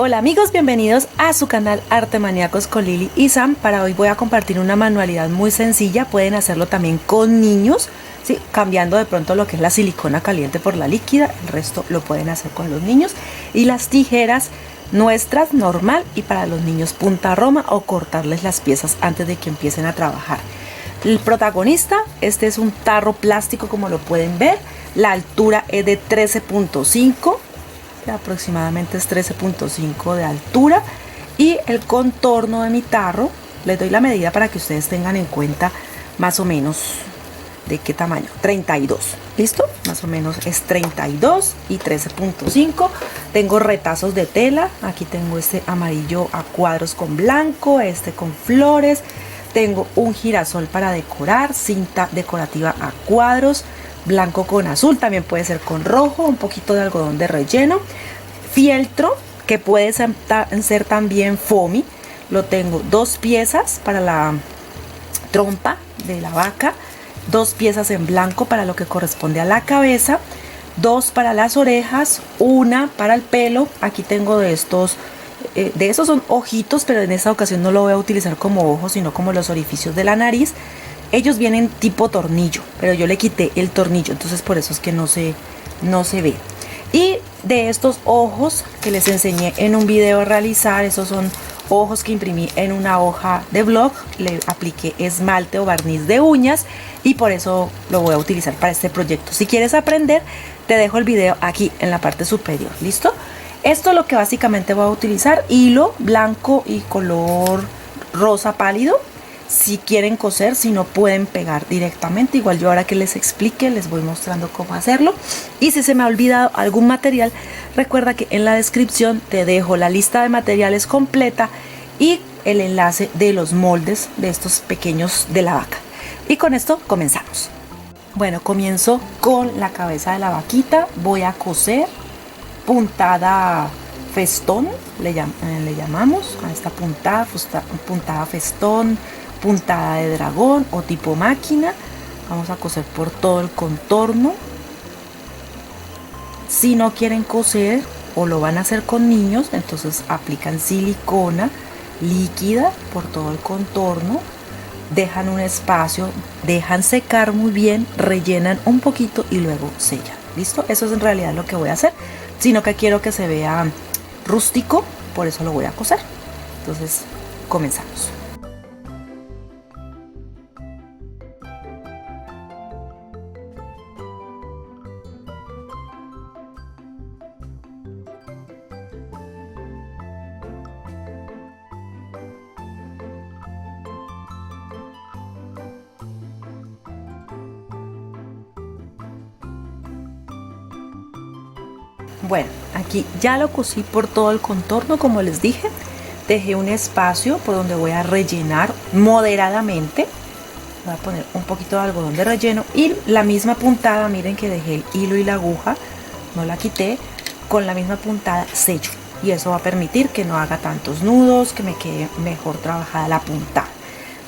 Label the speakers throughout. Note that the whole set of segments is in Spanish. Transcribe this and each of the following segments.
Speaker 1: Hola amigos, bienvenidos a su canal Arte Maníacos con Lili y Sam. Para hoy voy a compartir una manualidad muy sencilla. Pueden hacerlo también con niños, ¿sí? Cambiando de pronto lo que es la silicona caliente por la líquida. El resto lo pueden hacer con los niños. Y las tijeras nuestras normal y para los niños punta roma o cortarles las piezas antes de que empiecen a trabajar. El protagonista, este es un tarro plástico como lo pueden ver. La altura es de 13.5. Aproximadamente es 13.5 de altura y el contorno de mi tarro, les doy la medida para que ustedes tengan en cuenta más o menos de qué tamaño. 32, listo, más o menos es 32 y 13.5. tengo retazos de tela, aquí tengo este amarillo a cuadros con blanco, este con flores, tengo un girasol para decorar, cinta decorativa a cuadros, blanco con azul, también puede ser con rojo, un poquito de algodón de relleno, fieltro que puede ser también foamy. Lo tengo 2 piezas para la trompa de la vaca, 2 piezas en blanco para lo que corresponde a la cabeza, 2 para las orejas, 1 para el pelo. Aquí tengo de estos son ojitos, pero en esta ocasión no lo voy a utilizar como ojos, sino como los orificios de la nariz. Ellos vienen tipo tornillo, pero yo le quité el tornillo, entonces por eso es que no se ve. Y de estos ojos que les enseñé en un video a realizar, esos son ojos que imprimí en una hoja de blog, le apliqué esmalte o barniz de uñas y por eso lo voy a utilizar para este proyecto. Si quieres aprender, te dejo el video aquí en la parte superior, ¿listo? Esto es lo que básicamente voy a utilizar, hilo blanco y color rosa pálido. Si quieren coser, si no pueden pegar directamente, igual yo ahora que les explique les voy mostrando cómo hacerlo. Y si se me ha olvidado algún material, recuerda que en la descripción te dejo la lista de materiales completa y el enlace de los moldes de estos pequeños de la vaca. Y con esto comenzamos. Bueno, comienzo con la cabeza de la vaquita. Voy a coser puntada festón, le llamamos a esta puntada festón, puntada de dragón o tipo máquina. Vamos a coser por todo el contorno. Si no quieren coser o lo van a hacer con niños, entonces aplican silicona líquida por todo el contorno, dejan un espacio, dejan secar muy bien, rellenan un poquito y luego sellan. ¿Listo? Eso es en realidad lo que voy a hacer, sino que quiero que se vea rústico, por eso lo voy a coser. Entonces comenzamos. Bueno, aquí ya lo cosí por todo el contorno, como les dije. Dejé un espacio por donde voy a rellenar moderadamente. Voy a poner un poquito de algodón de relleno y la misma puntada, miren que dejé el hilo y la aguja, no la quité, con la misma puntada sello. Y eso va a permitir que no haga tantos nudos, que me quede mejor trabajada la puntada.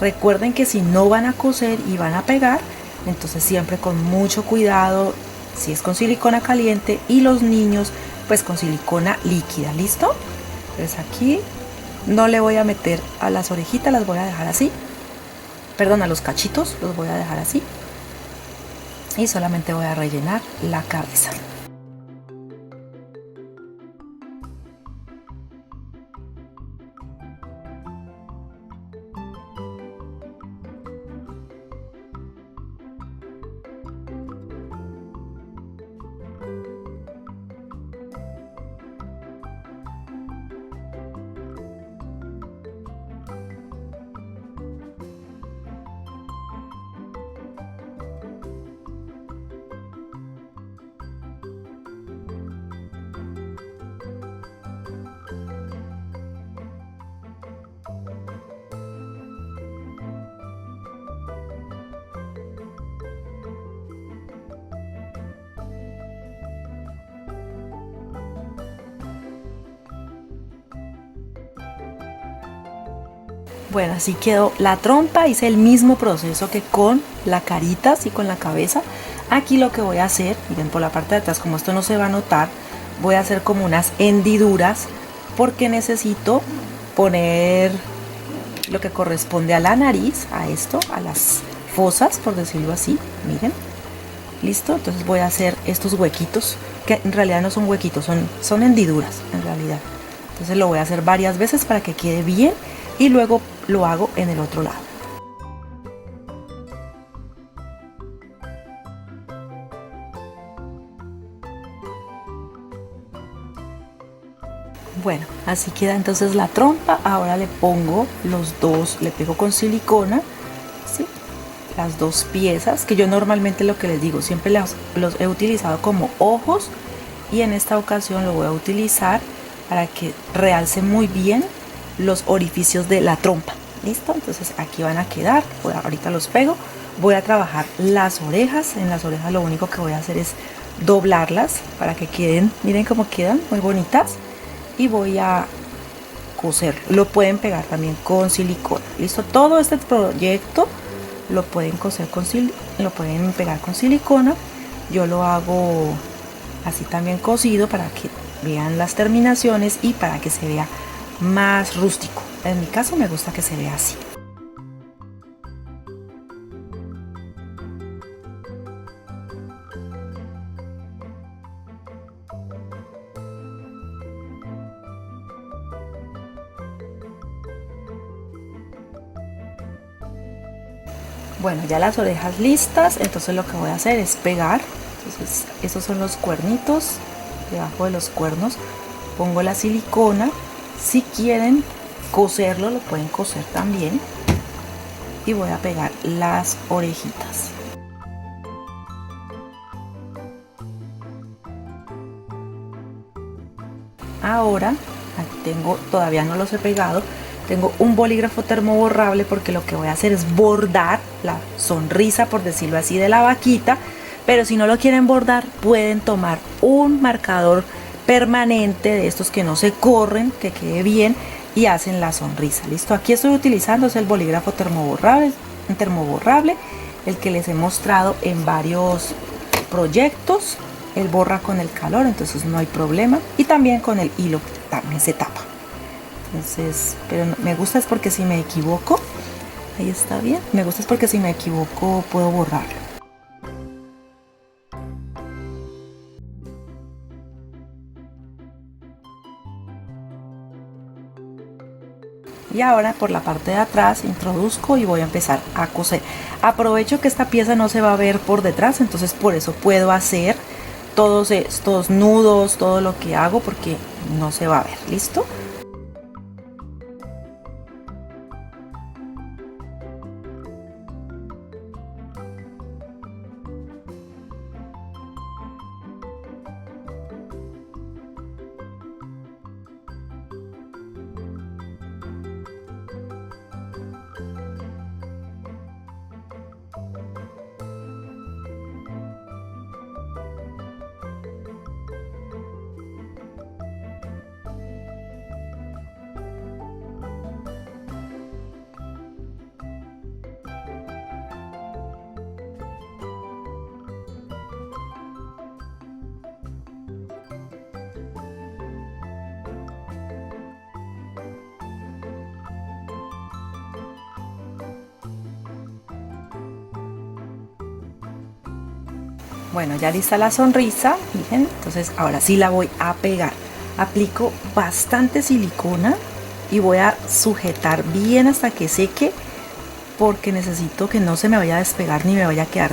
Speaker 1: Recuerden que si no van a coser y van a pegar, entonces siempre con mucho cuidado, si es con silicona caliente y los niños pues con silicona líquida. ¿Listo? Entonces aquí no le voy a meter a las orejitas, las voy a dejar así, perdón, a los cachitos los voy a dejar así y solamente voy a rellenar la cabeza. Bueno, así quedó la trompa. Hice el mismo proceso que con la carita, así con la cabeza. Aquí lo que voy a hacer, miren, por la parte de atrás, como esto no se va a notar, voy a hacer como unas hendiduras porque necesito poner lo que corresponde a la nariz, a esto, a las fosas, por decirlo así. Miren, listo. Entonces voy a hacer estos huequitos, que en realidad no son huequitos, son hendiduras en realidad. Entonces lo voy a hacer varias veces para que quede bien y luego lo hago en el otro lado. Bueno, así queda entonces la trompa. Ahora le pongo los dos, le pego con silicona, ¿sí? Las dos piezas, que yo normalmente, lo que les digo, siempre los he utilizado como ojos, y en esta ocasión lo voy a utilizar para que realce muy bien los orificios de la trompa. ¿Listo? Entonces aquí van a quedar. Ahorita los pego. Voy a trabajar las orejas. En las orejas lo único que voy a hacer es doblarlas para que queden, miren cómo quedan, muy bonitas. Y voy a coser. Lo pueden pegar también con silicona. Listo, todo este proyecto lo pueden coser lo pueden pegar con silicona. Yo lo hago así también cosido para que vean las terminaciones y para que se vea más rústico. En mi caso me gusta que se vea así. Bueno, ya las orejas listas, entonces lo que voy a hacer es pegar. Entonces esos son los cuernitos, debajo de los cuernos pongo la silicona. Si quieren coserlo, lo pueden coser también. Y voy a pegar las orejitas. Ahora, aquí tengo, todavía no los he pegado, tengo un bolígrafo termoborrable porque lo que voy a hacer es bordar la sonrisa, por decirlo así, de la vaquita. Pero si no lo quieren bordar, pueden tomar un marcador permanente de estos que no se corren, que quede bien, y hacen la sonrisa. Listo, aquí estoy utilizando es el bolígrafo termoborrable, el que les he mostrado en varios proyectos. Él borra con el calor, entonces no hay problema, y también con el hilo también se tapa. Entonces, pero me gusta es porque si me equivoco, ahí está bien, me gusta es porque si me equivoco puedo borrarlo. Y ahora por la parte de atrás introduzco y voy a empezar a coser. Aprovecho que esta pieza no se va a ver por detrás, entonces por eso puedo hacer todos estos nudos, todo lo que hago, porque no se va a ver. ¿Listo? Bueno, ya lista la sonrisa, miren, entonces ahora sí la voy a pegar. Aplico bastante silicona y voy a sujetar bien hasta que seque, porque necesito que no se me vaya a despegar ni me vaya a quedar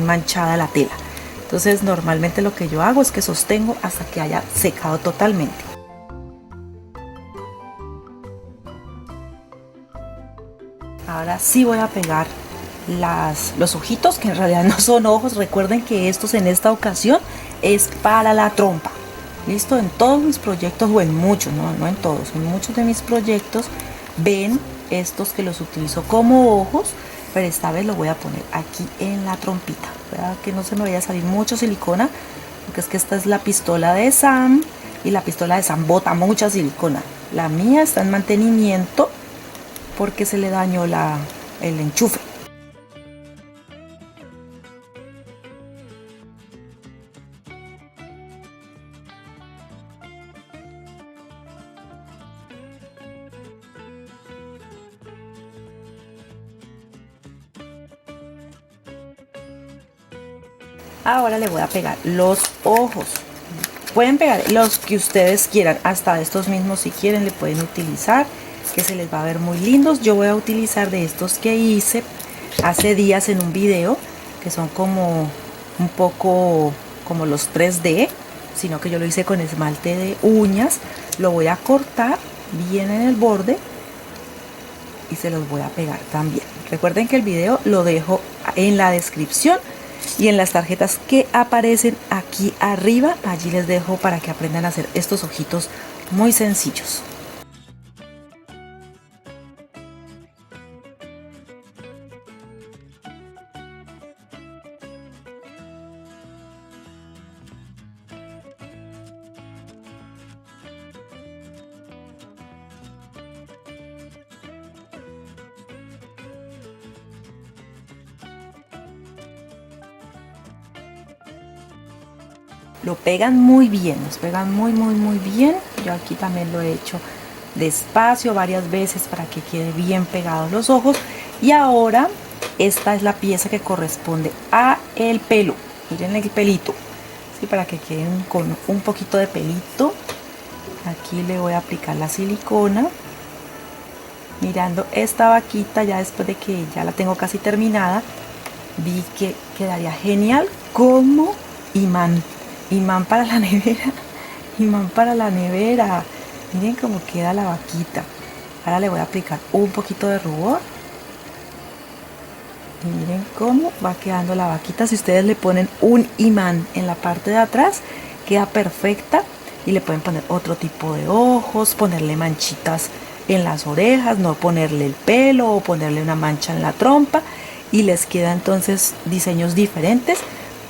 Speaker 1: manchada la tela. Entonces normalmente lo que yo hago es que sostengo hasta que haya secado totalmente. Ahora sí voy a pegar los ojitos, que en realidad no son ojos. Recuerden que estos en esta ocasión es para la trompa. Listo, en todos mis proyectos, o en muchos, no en todos, en muchos de mis proyectos ven estos que los utilizo como ojos, pero esta vez lo voy a poner aquí en la trompita. ¿Verdad? Que no se me vaya a salir mucho silicona, porque es que esta es la pistola de Sam y la pistola de Sam bota mucha silicona. La mía está en mantenimiento porque se le dañó el enchufe. Ahora le voy a pegar los ojos. Pueden pegar los que ustedes quieran, hasta estos mismos si quieren le pueden utilizar, que se les va a ver muy lindos. Yo voy a utilizar de estos que hice hace días en un video, que son como un poco como los 3D, sino que yo lo hice con esmalte de uñas. Lo voy a cortar bien en el borde y se los voy a pegar también. Recuerden que el video lo dejo en la descripción y en las tarjetas que aparecen aquí arriba. Allí les dejo para que aprendan a hacer estos ojitos muy sencillos. Lo pegan muy bien, los pegan muy bien. Yo aquí también lo he hecho despacio varias veces para que quede bien pegados los ojos. Y ahora esta es la pieza que corresponde a el pelo. Miren el pelito, ¿sí? Para que queden con un poquito de pelito. Aquí le voy a aplicar la silicona. Mirando esta vaquita, ya después de que ya la tengo casi terminada, vi que quedaría genial como imán. Imán para la nevera, imán para la nevera. Miren cómo queda la vaquita. Ahora le voy a aplicar un poquito de rubor. Y miren cómo va quedando la vaquita. Si ustedes le ponen un imán en la parte de atrás, queda perfecta. Y le pueden poner otro tipo de ojos, ponerle manchitas en las orejas, no ponerle el pelo o ponerle una mancha en la trompa. Y les queda entonces diseños diferentes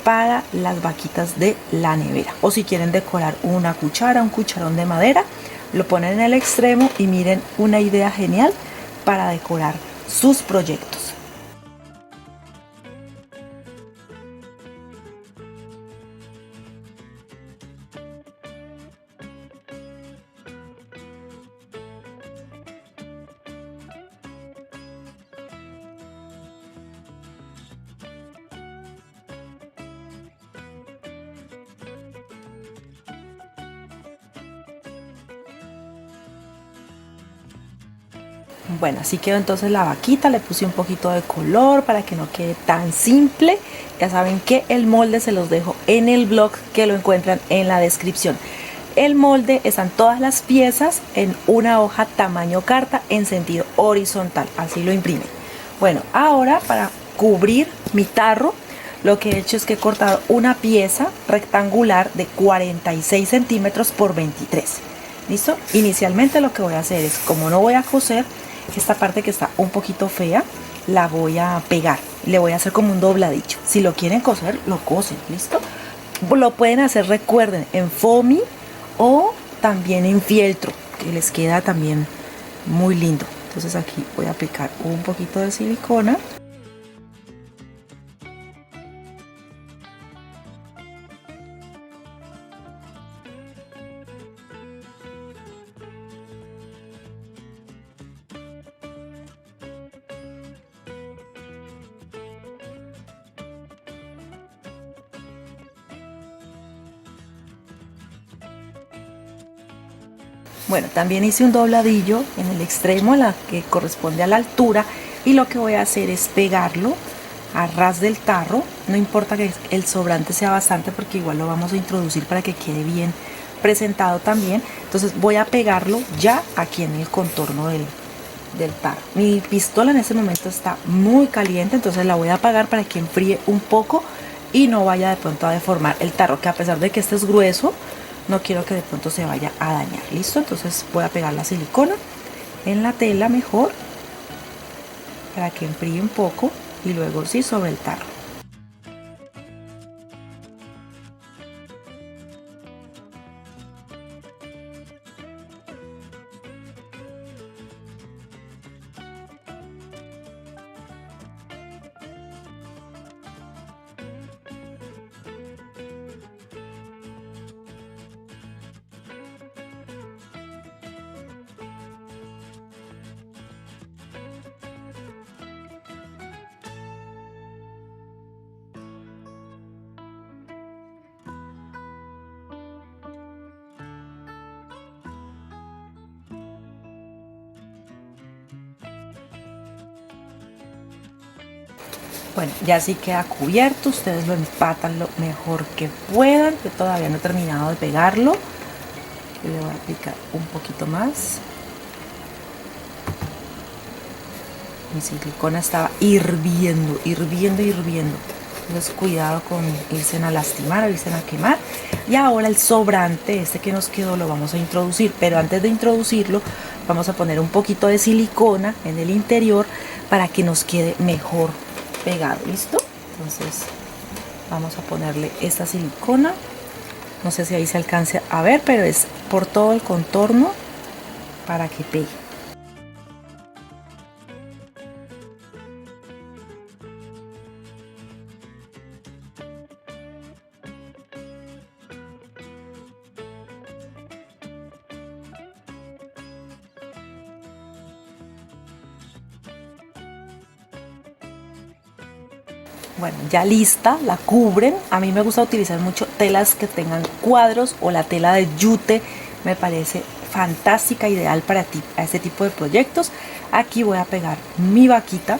Speaker 1: para las vaquitas de la nevera. O si quieren decorar una cuchara, un cucharón de madera, lo ponen en el extremo y miren, una idea genial para decorar sus proyectos. Bueno, así quedó entonces la vaquita. Le puse un poquito de color para que no quede tan simple. Ya saben que el molde se los dejo en el blog, que lo encuentran en la descripción. El molde están todas las piezas en una hoja tamaño carta en sentido horizontal, así lo imprimen. Bueno, ahora para cubrir mi tarro, lo que he hecho es que he cortado una pieza rectangular de 46 centímetros por 23. ¿Listo? Inicialmente lo que voy a hacer es, como no voy a coser, esta parte que está un poquito fea, la voy a pegar. Le voy a hacer como un dobladillo. Si lo quieren coser, lo cosen. ¿Listo? Lo pueden hacer, recuerden, en foamy o también en fieltro, que les queda también muy lindo. Entonces aquí voy a aplicar un poquito de silicona. Bueno, también hice un dobladillo en el extremo, la que corresponde a la altura, y lo que voy a hacer es pegarlo a ras del tarro. No importa que el sobrante sea bastante, porque igual lo vamos a introducir para que quede bien presentado también. Entonces voy a pegarlo ya aquí en el contorno del tarro. Mi pistola en este momento está muy caliente, entonces la voy a apagar para que enfríe un poco y no vaya de pronto a deformar el tarro, que a pesar de que este es grueso, no quiero que de pronto se vaya a dañar. ¿Listo? Entonces voy a pegar la silicona en la tela mejor para que enfríe un poco y luego sí sobre el tarro. Bueno, ya sí queda cubierto, ustedes lo empatan lo mejor que puedan. Yo todavía no he terminado de pegarlo. Le voy a aplicar un poquito más. Mi silicona estaba hirviendo. Entonces cuidado con irse a lastimar o irse a quemar. Y ahora el sobrante, este que nos quedó, lo vamos a introducir. Pero antes de introducirlo, vamos a poner un poquito de silicona en el interior para que nos quede mejor pegado. ¿Listo? Entonces vamos a ponerle esta silicona. No sé si ahí se alcance a ver, pero es por todo el contorno para que pegue. Bueno, ya lista, la cubren. A mí me gusta utilizar mucho telas que tengan cuadros o la tela de yute. Me parece fantástica, ideal para este tipo de proyectos. Aquí voy a pegar mi vaquita.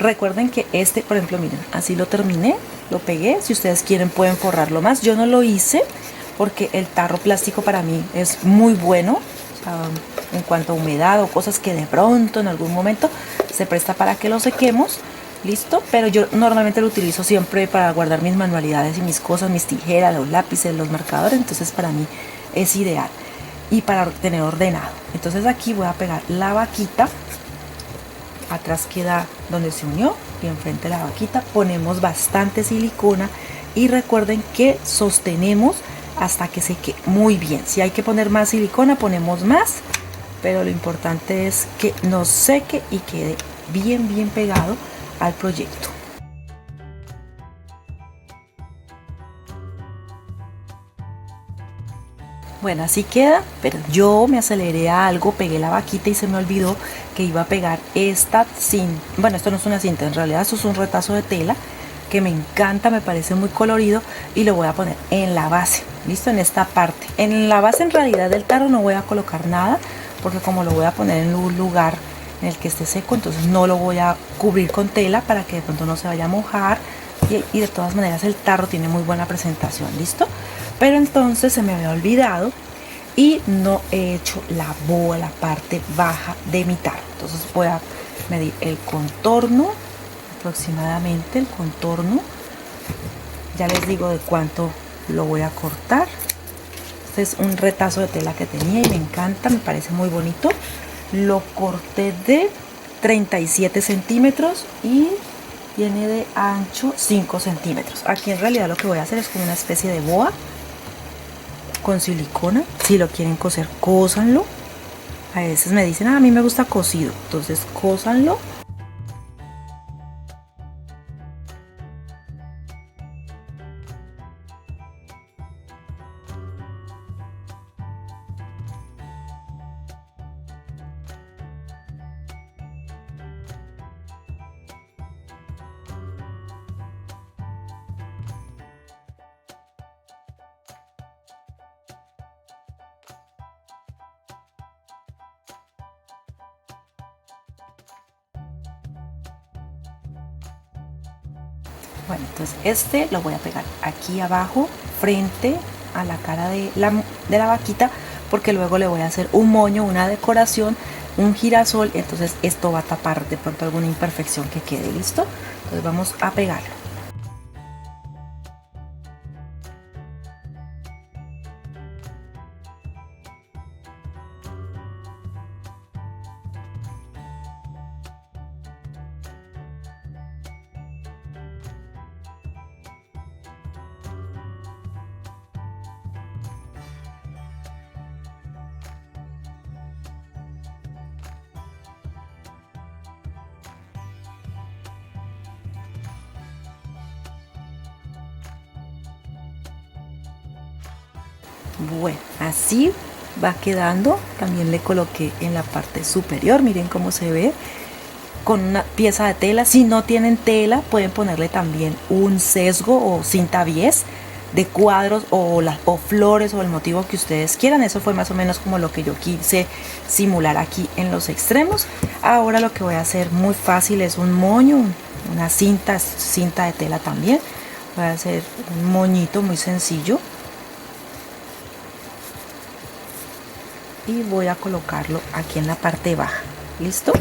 Speaker 1: Recuerden que este, por ejemplo, miren, así lo terminé, lo pegué. Si ustedes quieren pueden forrarlo más. Yo no lo hice porque el tarro plástico para mí es muy bueno. En cuanto a humedad o cosas que de pronto en algún momento se presta para que lo sequemos. Listo, pero yo normalmente lo utilizo siempre para guardar mis manualidades y mis cosas, mis tijeras, los lápices, los marcadores. Entonces para mí es ideal y para tener ordenado. Entonces aquí voy a pegar la vaquita. Atrás queda donde se unió y enfrente de la vaquita ponemos bastante silicona y recuerden que sostenemos hasta que seque muy bien. Si hay que poner más silicona ponemos más, pero lo importante es que nos seque y quede bien pegado al proyecto. Bueno, así queda, pero yo me aceleré a algo, pegué la vaquita y se me olvidó que iba a pegar esta cinta. Bueno, esto no es una cinta, en realidad esto es un retazo de tela que me encanta, me parece muy colorido y lo voy a poner en la base, listo, en esta parte. En la base en realidad del tarro no voy a colocar nada porque como lo voy a poner en un lugar en el que esté seco, entonces no lo voy a cubrir con tela para que de pronto no se vaya a mojar y de todas maneras el tarro tiene muy buena presentación, listo. Pero entonces se me había olvidado y no he hecho la boa, la parte baja de mi tarro. Entonces voy a medir el contorno, aproximadamente el contorno, ya les digo de cuánto lo voy a cortar. Este es un retazo de tela que tenía y me encanta, me parece muy bonito. Lo corté de 37 centímetros y tiene de ancho 5 centímetros. Aquí en realidad lo que voy a hacer es como una especie de boa con silicona. Si lo quieren coser, cósanlo. A veces me dicen, a mí me gusta cosido, entonces cósanlo. Bueno, entonces este lo voy a pegar aquí abajo, frente a la cara de la vaquita, porque luego le voy a hacer un moño, una decoración, un girasol. Entonces esto va a tapar de pronto alguna imperfección que quede, ¿listo? Entonces vamos a pegarlo. Bueno, así va quedando. También le coloqué en la parte superior, miren cómo se ve, con una pieza de tela. Si no tienen tela pueden ponerle también un sesgo o cinta bies de cuadros o flores o el motivo que ustedes quieran. Eso fue más o menos como lo que yo quise simular aquí en los extremos. Ahora lo que voy a hacer muy fácil es un moño, una cinta, cinta de tela también. Voy a hacer un moñito muy sencillo y voy a colocarlo aquí en la parte baja. ¿Listo?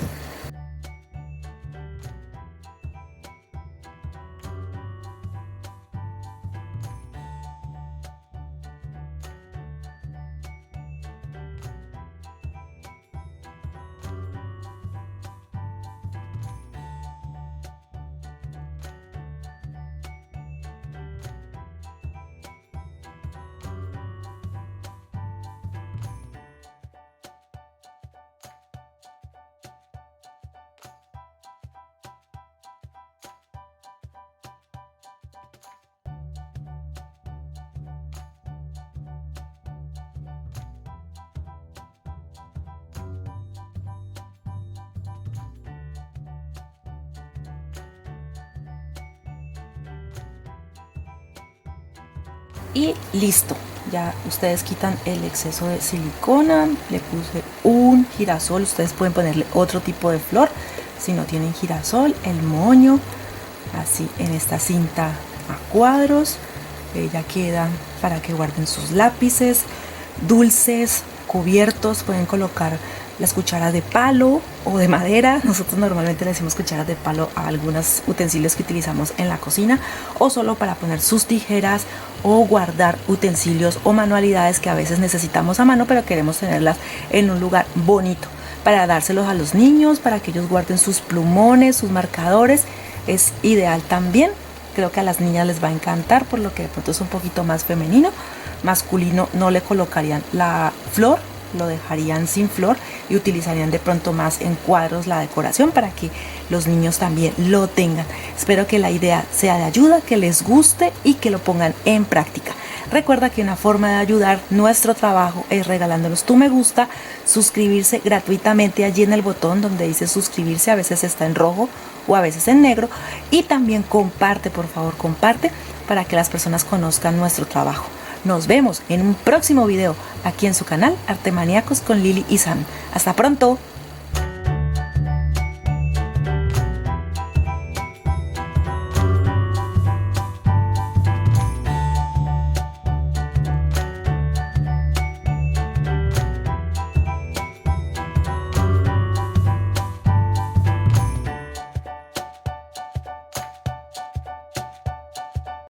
Speaker 1: Y listo, ya ustedes quitan el exceso de silicona. Le puse un girasol, ustedes pueden ponerle otro tipo de flor si no tienen girasol, el moño, así en esta cinta a cuadros. Ya queda para que guarden sus lápices, dulces, cubiertos. Pueden colocar las cucharas de palo o de madera. Nosotros normalmente le decimos cucharas de palo a algunos utensilios que utilizamos en la cocina, o solo para poner sus tijeras o guardar utensilios o manualidades que a veces necesitamos a mano, pero queremos tenerlas en un lugar bonito para dárselos a los niños, para que ellos guarden sus plumones, sus marcadores. Es ideal también. Creo que a las niñas les va a encantar, por lo que de pronto es un poquito más femenino. Masculino no le colocarían la flor, lo dejarían sin flor y utilizarían de pronto más en cuadros la decoración para que los niños también lo tengan. Espero que la idea sea de ayuda, que les guste y que lo pongan en práctica. Recuerda que una forma de ayudar nuestro trabajo es regalándonos tu me gusta, suscribirse gratuitamente allí en el botón donde dice suscribirse, a veces está en rojo o a veces en negro, y también comparte, por favor, comparte para que las personas conozcan nuestro trabajo. Nos vemos en un próximo video aquí en su canal Arte Maníacos con Lili y Sam. Hasta pronto.